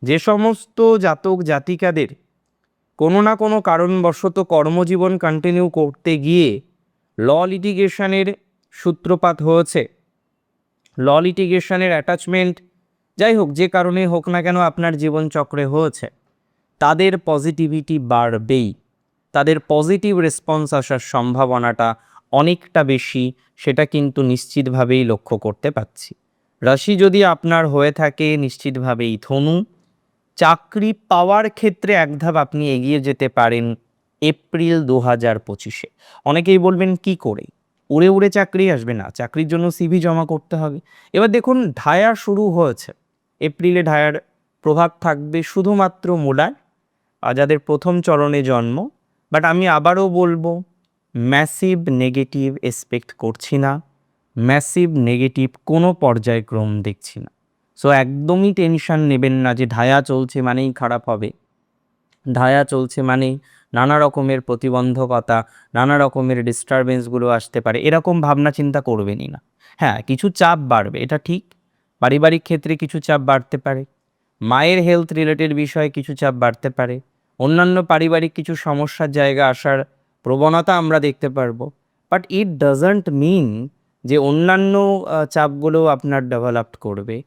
যে সমস্ত জাতক জাতিকাদের কোনো না কোনো কারণবশত কর্মজীবন কন্টিনিউ করতে গিয়ে ল লিটিগেশনের সূত্রপাত হয়েছে, ল লিটিগেশনের অ্যাটাচমেন্ট, যাই হোক যে কারণে হোক না কেন আপনার জীবনচক্রে হয়েছে, তাদের পজিটিভিটি বাড়বেই, তাদের পজিটিভ রেসপন্স আসার সম্ভাবনাটা অনেকটা বেশি, সেটা কিন্তু নিশ্চিতভাবেই লক্ষ্য করতে পাচ্ছি। রাশি যদি আপনার হয়ে থাকে নিশ্চিতভাবেই ধনু, চাকরি পাওয়ার ক্ষেত্রে এক ধাপ আপনি এগিয়ে যেতে পারেন এপ্রিল 2025-এ। অনেকেই বলবেন কি করে, উড়ে উড়ে চাকরি আসবে? না, চাকরির জন্য সিভি জমা করতে হবে। এবার দেখুন ঢায়া শুরু হয়েছে, এপ্রিলে ঢায়ার প্রভাব থাকবে শুধুমাত্র মূলায়, যাদের প্রথম চরণে জন্ম। বাট আমি আবারও বলবো, ম্যাসিভ নেগেটিভ এক্সপেক্ট করছি না, ম্যাসিভ নেগেটিভ কোনো পর্যায়ক্রম দেখছি না। সো একদমই টেনশন নেবেন না যে ঢায়া চলছে মানেই খারাপ হবে, ঢায়া চলছে মানেই নানা রকমের প্রতিবন্ধকতা, নানা রকমের ডিস্টারবেন্সগুলো আসতে পারে, এরকম ভাবনা চিন্তা করবেনই না। হ্যাঁ, কিছু চাপ বাড়বে, এটা ঠিক, পারিবারিক ক্ষেত্রে কিছু চাপ বাড়তে পারে, মায়ের হেলথ রিলেটেড বিষয়ে কিছু চাপ বাড়তে পারে, অন্যান্য পারিবারিক কিছু সমস্যার জায়গা আসার প্রবণতা আমরা দেখতে পারবো। বাট ইট ডাজন্ট মিন যে অন্যান্য চাপগুলো আপনার ডেভেলপড করবে।